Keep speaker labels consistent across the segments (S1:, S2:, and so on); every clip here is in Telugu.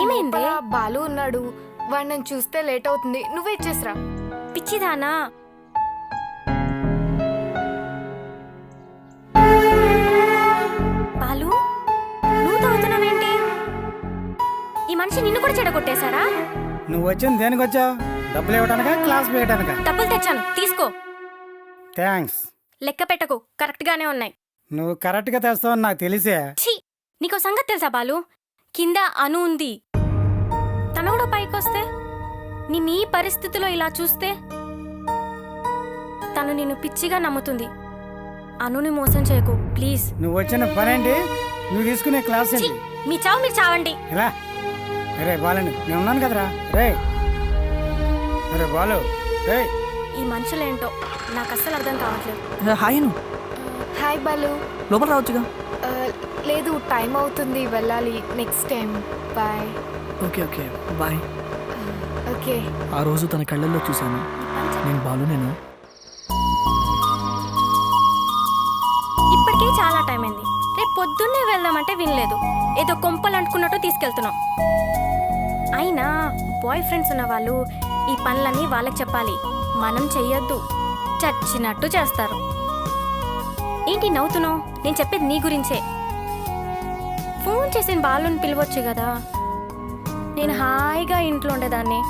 S1: ఏమైంది?
S2: బాలు ఉన్నాడు, వాడు నన్ను చూస్తే లేట్ అవుతుంది, నువ్వే ఇచ్చేసిరా.
S1: పిచ్చిదానా? బాలు, నువ్వు తాగుతున్నావేంటి? ఈ మనిషి నిన్ను కూడా చెడగొట్టేశాడా?
S3: నువ్వు వచ్చింది దేనికి వచ్చావు? డబ్బులు ఇవ్వడానికా, క్లాస్ వేయడానికా?
S1: డబ్బులు తెచ్చాను, తీసుకో.
S3: థ్యాంక్స్.
S1: లెక్క పెట్టకు, కరెక్ట్ గానే ఉన్నాయి.
S3: నువ్వు కరెక్ట్గా తెస్తావని నాకు తెలిసే.
S1: ఛీ, నీకో సంగతి తెలుసా బాలు? కింద అను ఉంది, తను కూడా పైకొస్తే నిన్ను ఈ పరిస్థితిలో ఇలా చూస్తే తను నిన్ను పిచ్చిగా నమ్ముతుంది. అనుని మోసం చేయకు ప్లీజ్.
S3: నువ్వు వచ్చిన పనేంటి? నువ్వు తీసుకునే క్లాస్
S1: ఛీ,
S3: ఏంటి?
S1: మీ చావు మీరు చావండి.
S3: ఇలా అరే బాలండి, నేను ఉన్నాను కదరా. రే అరే బాలు, రే.
S1: ఈ మనుషులేంటో నాకు అస్సలు అర్థం కావట్లేదు.
S4: Hi
S2: hi Balu.
S4: లోపల రావచ్చుగా.
S2: ఆ, లేదు, టైం అవుతుంది, వెళ్ళాలి. Next time. Bye.
S4: Okay okay bye.
S2: Okay.
S4: ఆ రోజు తన కళ్ళల్లో చూశాను, నేను బాలునేనా?
S1: ఇప్పటికే చాలా టైం అయింది. రేపు పొద్దున్నే వెళ్దామంటే వినలేదు. ఏదో కొంపలు అంటుకున్నట్టు తీసుకెళ్తున్నాం. అయినా బాయ్ ఫ్రెండ్స్ ఉన్న వాళ్ళు ఈ పనులన్నీ వాళ్ళకి చెప్పాలి, మనం చెయ్యొద్దు. చచ్చినట్టు చేస్తారు. ఏంటి నవ్వుతున్నావు? నేను చెప్పేది నీ గురించే. ఫోన్ చేసిన బాలుని పిలవచ్చు కదా, నేను హాయిగా ఇంట్లో ఉండేదాన్ని.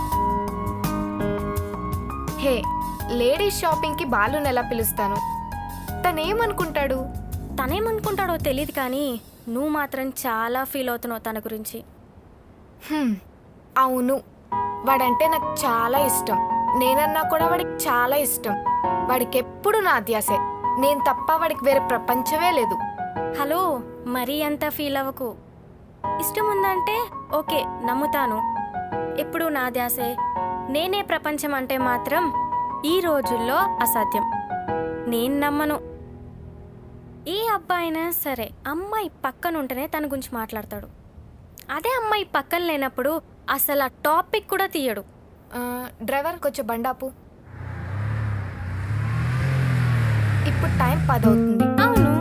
S2: హే, లేడీస్ షాపింగ్కి బాలుని ఎలా పిలుస్తాను? తనేమనుకుంటాడు?
S1: తనేమనుకుంటాడో తెలియదు కానీ నువ్వు మాత్రం చాలా ఫీల్ అవుతున్నావు తన గురించి.
S2: అవును, వాడంటే నాకు చాలా ఇష్టం. నేనన్నా కూడా వాడికి చాలా ఇష్టం. వాడికి ఎప్పుడు నా అధ్యాసే. నేను తప్ప వాడికి వేరే ప్రపంచమే లేదు.
S1: హలో, మరీ అంత ఫీల్ అవ్వకు. ఇష్టం ఉందంటే ఓకే, నమ్ముతాను. ఎప్పుడు నా ధ్యాసే, నేనే ప్రపంచం అంటే మాత్రం ఈ రోజుల్లో అసాధ్యం. నేను నమ్మను. ఏ అబ్బాయినా సరే అమ్మాయి పక్కన ఉంటేనే తన గురించి మాట్లాడతాడు. అదే అమ్మాయి పక్కన లేనప్పుడు అసలు ఆ టాపిక్ కూడా తీయడు.
S2: డ్రైవర్, కొంచెం బండాపు. ఇప్పుడు టైం 10 అవుతుంది.
S1: అవును,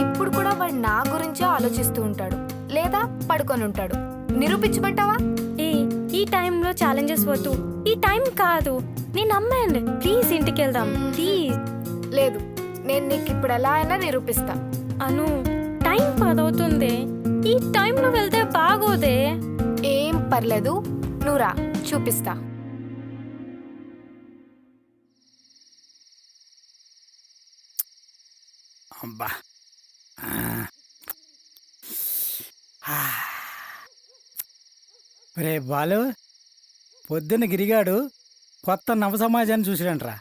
S2: ఇప్పుడు కూడా వాడు నా గురించే ఆలోచిస్తూ ఉంటాడు, లేదా పడుకొని ఉంటాడు. నిరూపించమంటావా?
S1: ఈ టైంలో ఛాలెంజెస్ వద్దు. ఈ టైం కాదు, నేను నమ్మండి. ప్లీజ్ ఇంటికి వెళ్దాం ప్లీజ్.
S2: లేదు, నేను నీకు ఇప్పుడు ఎలా అయినా నిరూపిస్తా.
S1: అను, టైం 10 అవుతుంది. ఈ టైంలో వెళ్తే బాగోదే.
S2: ఏం పర్లేదు, నువ్వు రా, చూపిస్తా.
S3: అబ్బా, రే బాలు, పొద్దున్న గిరిగాడు కొత్త నవ సమాజాన్ని చూసిరంట్రా.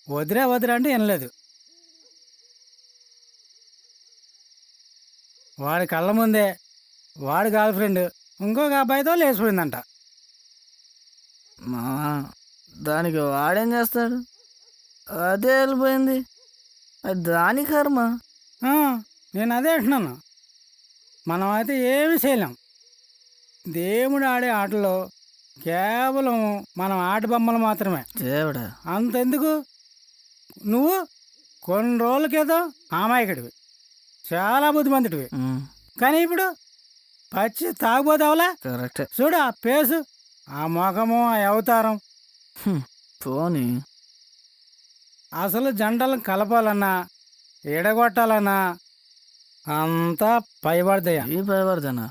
S3: వదిరా వదిరా అంటే వినలేదు. వాడి కళ్ళ ముందే వాడి గర్ల్ ఫ్రెండ్ ఇంకొక అబ్బాయితో లేచిపోయిందంట.
S4: మా దానికి వాడేం చేస్తాడు? అదే వెళ్ళిపోయింది, అది దాని కర్మ.
S3: నేను అదే అంటున్నాను. మనం అయితే ఏమి చేయలేం. దేవుడు ఆడే ఆటలో కేవలం మనం ఆట బొమ్మలు మాత్రమే.
S4: దేవుడా,
S3: అంతెందుకు, నువ్వు కొన్ని రోజులకేదో అమాయకుడివి, చాలా బుద్ధిమంతుడివి. కానీ ఇప్పుడు పచ్చి తాగుబోతావులా.
S4: కరెక్టే.
S3: చూడు ఆ పేసు, ఆ మొఖము, ఆ అవతారం.
S4: పోనీ
S3: అసలు జంటలను కలపాలన్నా ఎడగొట్టాలన్నా అంతా పైబడదయ్యా.
S4: ఈ భయపడతానా?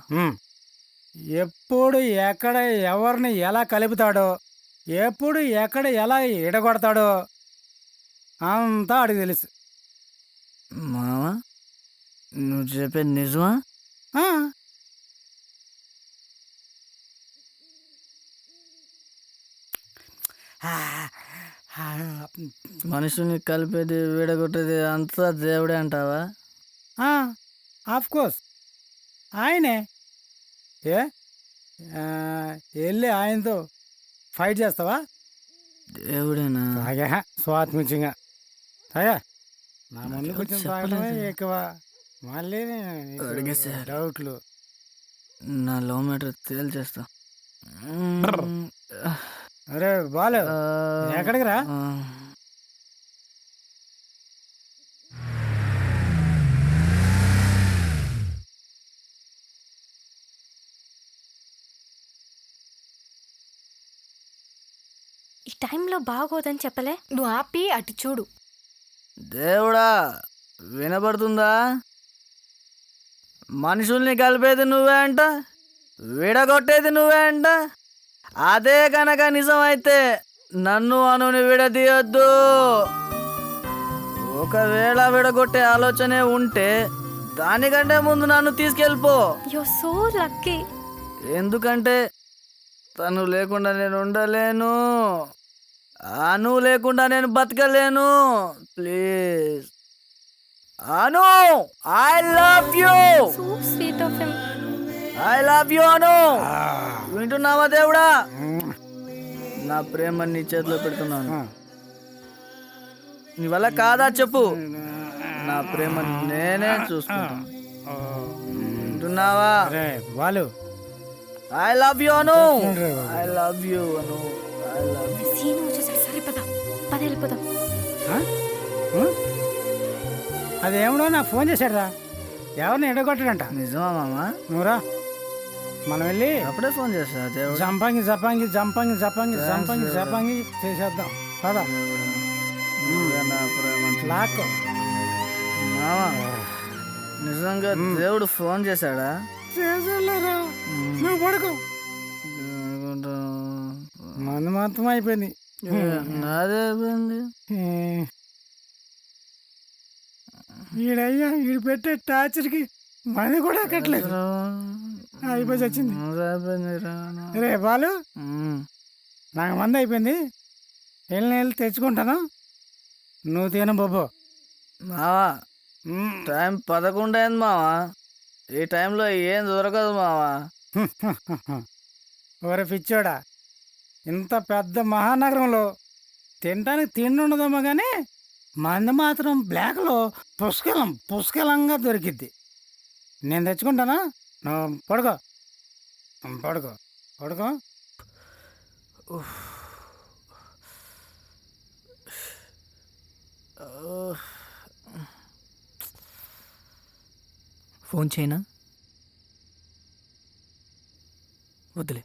S3: ఎప్పుడు ఎక్కడ ఎవరిని ఎలా కలుపుతాడో, ఎప్పుడు ఎక్కడ ఎలా ఎడగొడతాడో అంతా అడిగి తెలుసు.
S4: మావా, నువ్వు చెప్పేది నిజమా?
S3: ఆ,
S4: మనుషుని కలిపేది విడగొట్టేది అంతా దేవుడే అంటావా?
S3: ఆఫ్ కోర్స్ ఆయనే. ఏ వెళ్ళి ఆయనతో ఫైట్ చేస్తావా?
S4: దేవుడేనా?
S3: తాగా స్వాత్మించంగా తాగా. నా ముందు కొంచెం తాగడమే ఎక్కువ, మళ్ళీ
S4: అడిగేసా.
S3: డౌట్లు.
S4: నా లో మీటర్ తేల్చేస్తా.
S3: అరే బాలు, ఎక్కడికి రా?
S1: ఈ టైంలో బాగోదని చెప్పలే.
S2: నువ్వు ఆపి అటు చూడు.
S4: దేవుడా వినబడుతుందా? మనుషుల్ని కలిపేది నువ్వే అంట, విడగొట్టేది నువ్వే అంట. అదే కనుక నిజమైతే నన్ను అనుని విడదీయొద్దు. ఒకవేళ విడగొట్టే ఆలోచనే ఉంటే దానికంటే ముందు నన్ను తీసుకెళ్ళిపో.
S1: You so lucky.
S4: ఎందుకంటే తను లేకుండా నేను ఉండలేను, అను లేకుండా నేను బతకలేను. Please Anu, I love you,
S1: so sweet of him.
S4: I love you Anu. వింటున్నావా దేవుడా? నా ప్రేమ నీ చేతిలో పెడుతున్నాను. నీ వల్ల కాదా చెప్పు? నా ప్రేమ నేనే చూసుకుంటాను. వింటున్నావా?
S3: అరే వాళ్ళు
S4: I love you Anu, I love you Anu, I love you.
S1: Seenu వచ్చేసాడు. సరే పద పద వెళ్ళిపోదాం.
S3: అదేమిడో నాకు ఫోన్ చేశాడురా, ఎవరిని ఎడగొట్టాడంట.
S4: నిజమా మామా?
S3: నువ్వురా, మనం వెళ్ళి
S4: అప్పుడే ఫోన్ చేస్తా దేవుడా.
S3: జంపంగి జంపంగి జంపంగి జంపంగి జంపంగి జంపంగి చేసేద్దాం పద.
S4: నువ్వే నా ప్రేమ
S3: లాక్
S4: మామా. నిజంగా దేవుడు ఫోన్ చేశాడా?
S3: చేసేలేరా, నువ్వు పడుకో. మందు మొత్తం అయిపోయింది.
S4: నాదే అయిపోయింది.
S3: ఈడయ్యా ఈడు పెట్టే టార్చర్కి మంది కూడా ఎక్కట్లేదు. అయిపోయి వచ్చింది. రే బాలు, నాకు మంది అయిపోయింది, వెళ్ళి తెచ్చుకుంటాను, నువ్వు తిన బాబు.
S4: మావా టైం 11 అయింది మావా. ఈ టైంలో ఏం దొరకదు మావా.
S3: ఓరే పిచ్చోడా, ఇంత పెద్ద మహానగరంలో తినడానికి తిండి ఉండదమ్మా, కానీ మంది మాత్రం బ్లాక్లో పుష్కలంగా దొరికిద్ది. నేను తెచ్చుకుంటానా, నువ్వు పడుకో పడుకో పడుకో.
S5: ఫోన్ చేయనా? వద్దులే.